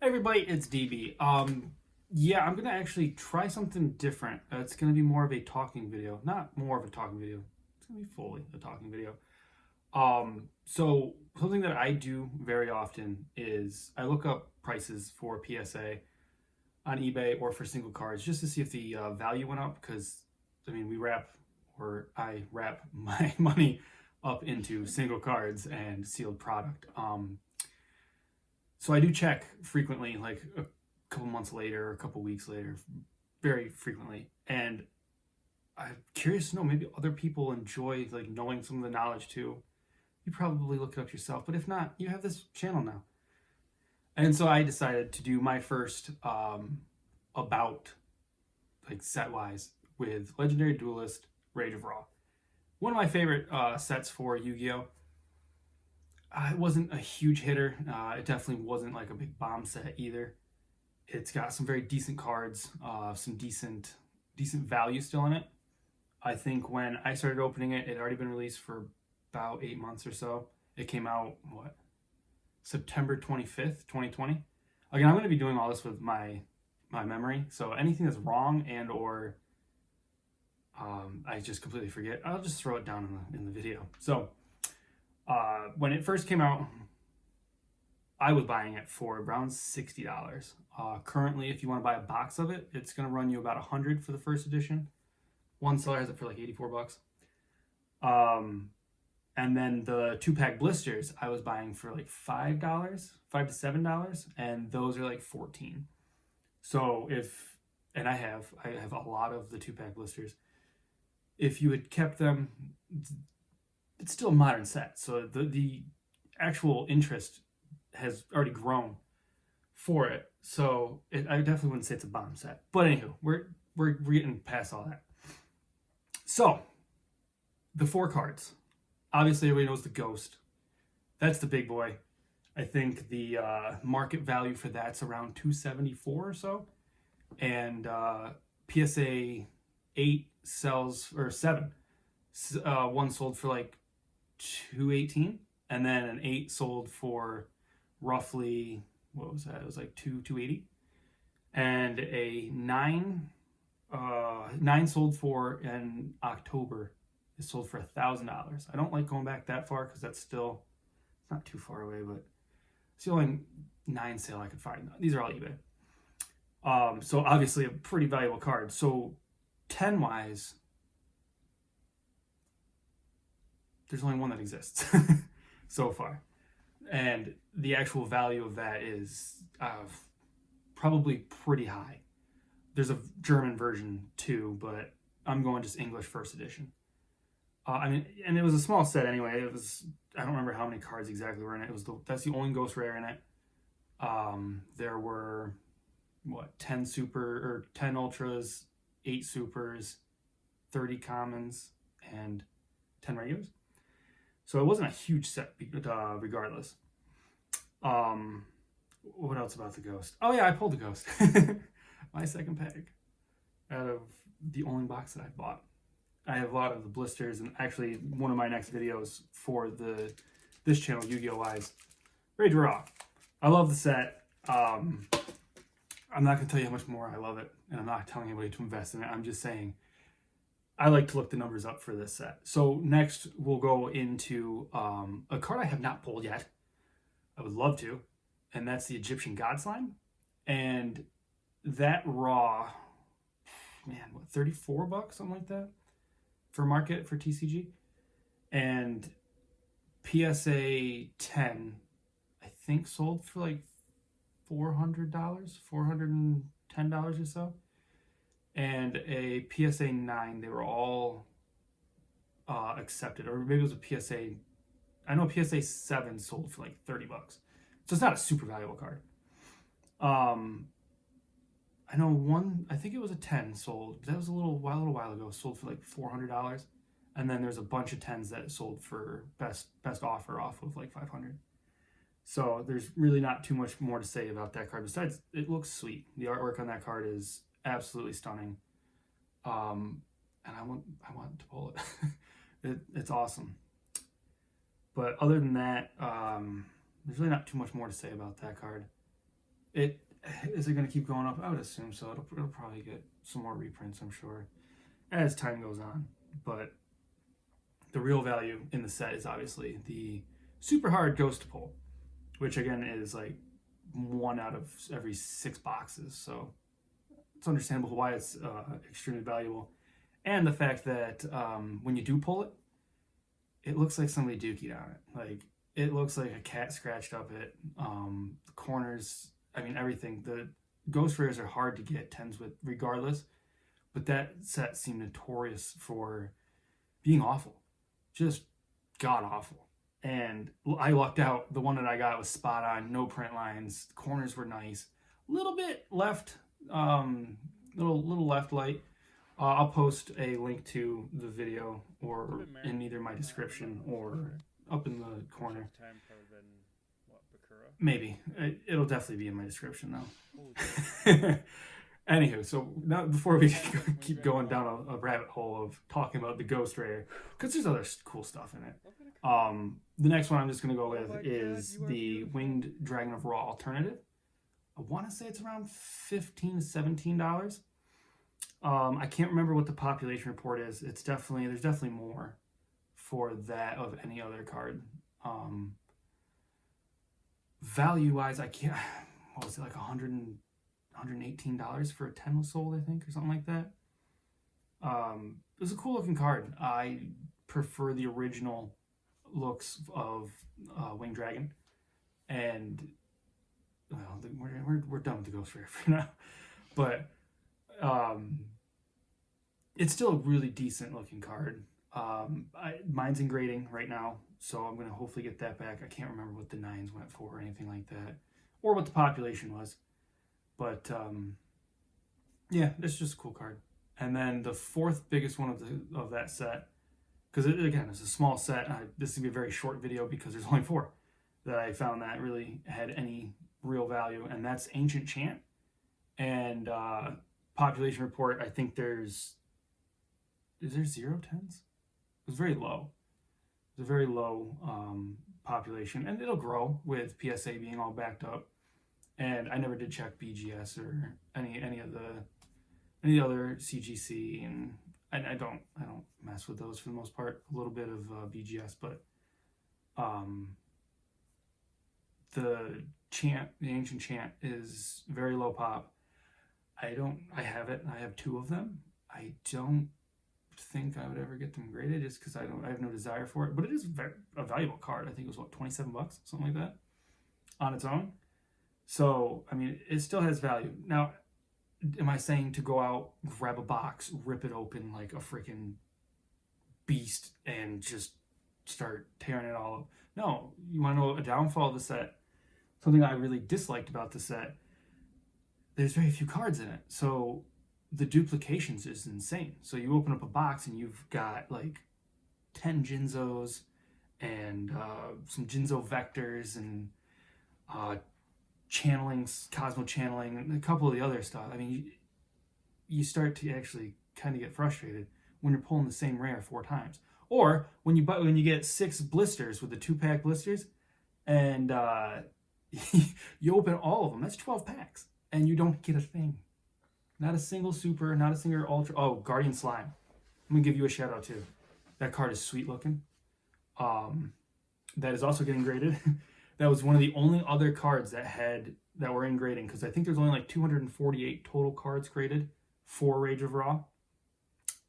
Everybody, it's DB. Yeah, I'm gonna actually try something different. It's gonna be more of a talking video, not more of a talking video. It's gonna be fully a talking video. So something that I do very often is I look up prices for PSA on eBay or for single cards just to see if the value went up. Because I wrap my money up into single cards and sealed product. So I do check frequently, like a couple months later, a couple weeks later, very frequently. And I'm curious to know, maybe other people enjoy like knowing some of the knowledge too. You probably look it up yourself, but if not, you have this channel now. And so I decided to do my first about like set wise with Legendary Duelist Rage of Raw. One of my favorite sets for Yu-Gi-Oh! It wasn't a huge hitter. It definitely wasn't like a big bomb set either. It's got some very decent cards, some decent value still in it. I think when I started opening it, it had already been released for about 8 months or so. It came out September 25th, 2020. Again, I'm going to be doing all this with my memory, so anything that's wrong and or I just completely forget, I'll just throw it down in the video. So when it first came out, I was buying it for around $60. Currently, if you want to buy a box of it, it's going to run you about $100 for the first edition. One seller has it for like $84. And then the 2-pack blisters I was buying for like $5, $5 to $7, and those are like $14. So I have a lot of the 2-pack blisters. If you had kept them, it's still a modern set, so the actual interest has already grown for it. So I definitely wouldn't say it's a bomb set. But anywho, we're getting past all that. So the 4 cards. Obviously, everybody knows the Ghost. That's the big boy. I think the market value for that's around $274 or so, and PSA 8 sells, or 7. One sold for like $218, and then an 8 sold for roughly, what was that? It was like $280, and a 9 sold for in October. It sold for $1,000. I don't like going back that far because that's still, it's not too far away, but it's the only 9 sale I could find. These are all eBay. So obviously a pretty valuable card. So 10 wise, there's only one that exists so far. And the actual value of that is probably pretty high. There's a German version too, but I'm going just English first edition. And it was a small set anyway. I don't remember how many cards exactly were in it. That's the only Ghost Rare in it. There were 10 ultras, 8 supers, 30 commons, and 10 regulars. So it wasn't a huge set regardless. What else about the Ghost? Oh yeah, I pulled the Ghost. My second pack out of the only box that I bought. I have a lot of the blisters, and actually one of my next videos for this channel, Yu-Gi-Oh! Wise, Rage Raw. I love the set. I'm not going to tell you how much more I love it, and I'm not telling anybody to invest in it. I'm just saying I like to look the numbers up for this set. So next we'll go into a card I have not pulled yet. I would love to, and that's the Egyptian God Slime. And that raw, man, $34, something like that, for market for TCG. And PSA 10, I think, sold for like $400, $410 or so. And a PSA 9, they were all accepted, or maybe it was a PSA. I know PSA 7 sold for like $30, so it's not a super valuable card. I know one, I think it was a 10 sold. That was a little while ago. Sold for like $400, and then there's a bunch of 10s that sold for best offer off of like $500. So there's really not too much more to say about that card. Besides, it looks sweet. The artwork on that card is absolutely stunning. And I want to pull it. It's awesome. But other than that, there's really not too much more to say about that card. It is it going to keep going up? I would assume so. It'll probably get some more reprints, I'm sure, as time goes on. But the real value in the set is obviously the super hard ghost pull, which again is like 1 out of every 6 boxes. So it's understandable why it's extremely valuable. And the fact that when you do pull it, it looks like somebody dookied on it. Like, it looks like a cat scratched up it. The corners, I mean, everything. The ghost rares are hard to get 10s with regardless, but that set seemed notorious for being awful. Just god awful. And I lucked out. The one that I got was spot on, no print lines. The corners were nice. A little bit left, little left light. I'll post a link to the video or in either my description or up in the corner. Maybe. It'll definitely be in my description though. Anywho, so now before we keep going down a rabbit hole of talking about the Ghost Rare, because there's other cool stuff in it. The next one I'm just going to go with is the Winged Dragon of Raw Alternative. I want to say it's around $15 to $17. I can't remember what the population report is. There's definitely more for that of any other card. Value wise, I can't. What was it, like $118 for a 10 was sold, I think, or something like that. It was a cool looking card. I prefer the original looks of Winged Dragon, and well, we're done with the Ghost Rare for now, but it's still a really decent looking card. Mine's in grading right now, so I'm going to hopefully get that back. I can't remember what the 9s went for or anything like that, or what the population was. But yeah, it's just a cool card. And then the fourth biggest one of that set, because again, it's a small set. This is going to be a very short video because there's only 4 that I found that really had any real value, and that's Ancient Chant. And population report, I think is there 0 10s? It was very low. It was a very low population, and it'll grow with PSA being all backed up. And I never did check BGS or any other CGC, and I don't mess with those for the most part. A little bit of BGS, but the Ancient Chant is very low pop. I have it. I have 2 of them. I don't think I would ever get them graded just because I have no desire for it. But it is a valuable card. I think it was $27, something like that, on its own. So I mean, it still has value. Now, am I saying to go out, grab a box, rip it open like a freaking beast, and just start tearing it all up? No. You want to know a downfall of the set? Something I really disliked about the set. There's very few cards in it, so the duplications is insane. So you open up a box and you've got like 10 Jinzos and some Jinzo vectors and channelings, Cosmo channeling, and a couple of the other stuff. I mean, you start to actually kind of get frustrated when you're pulling the same rare 4 times. Or when you get 6 blisters with the 2-pack blisters, and you open all of them. That's 12 packs, and you don't get a thing. Not a single super, not a single ultra. Oh, Guardian Slime. I'm gonna give you a shout out too. That card is sweet looking. That is also getting graded. That was one of the only other cards that were in grading, because I think there's only like 248 total cards graded for Rage of Raw.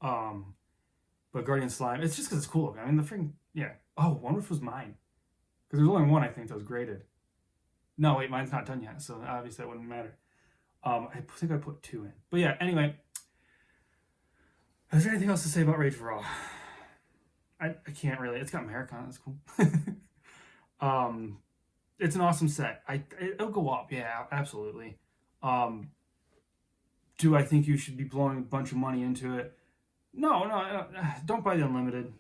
But Guardian Slime, it's just because it's cool. I mean, the freaking, yeah. Oh, one which was mine, because there's only one I think that was graded. No, wait, mine's not done yet, so obviously that wouldn't matter. I think I put 2 in. But yeah, anyway. Is there anything else to say about Rage of Raw? I can't really. It's got America on it. That's cool. It's an awesome set. It'll go up. Yeah, absolutely. Do I think you should be blowing a bunch of money into it? No. Don't buy the Unlimited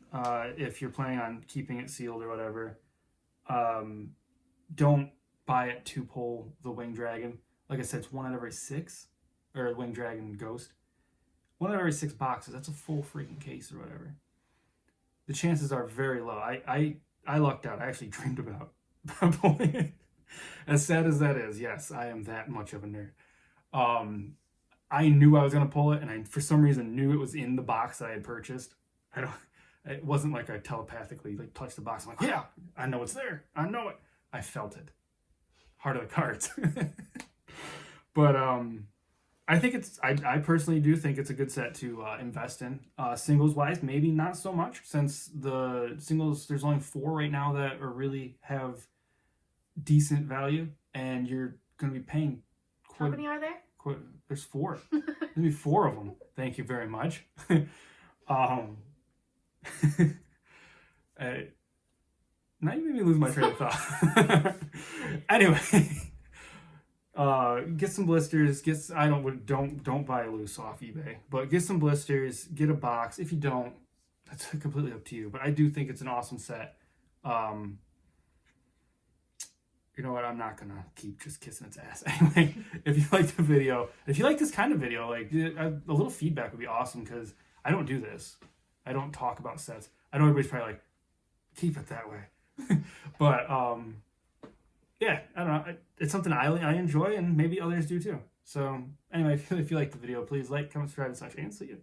if you're planning on keeping it sealed or whatever. Don't buy it to pull the Winged Dragon. Like I said, it's 1 out of every 6, or Winged Dragon Ghost. 1 out of every 6 boxes. That's a full freaking case or whatever. The chances are very low. I lucked out. I actually dreamed about pulling it. As sad as that is, yes, I am that much of a nerd. Um, I knew I was gonna pull it, and I for some reason knew it was in the box that I had purchased. I don't. It wasn't like I telepathically like touched the box. I'm like, yeah, I know it's there. I know it. I felt it. Heart of the cards. But I think it's. I personally do think it's a good set to invest in. Singles wise, maybe not so much since the singles. There's only 4 right now that are really have decent value, and you're going to be paying. How many are there? There's 4. There's going to be 4 of them. Thank you very much. um, now you made me lose my train of thought. Anyway, get some blisters. Don't buy loose off eBay, but get some blisters. Get a box. If you don't, that's completely up to you. But I do think it's an awesome set. You know what? I'm not gonna keep just kissing its ass. Anyway, if you like the video, if you like this kind of video, like a little feedback would be awesome because I don't do this. I don't talk about sets. I know everybody's probably like, keep it that way. But yeah, I don't know. It's something I enjoy, and maybe others do too. So anyway, if you like the video, please like, comment, subscribe, and such, and see you.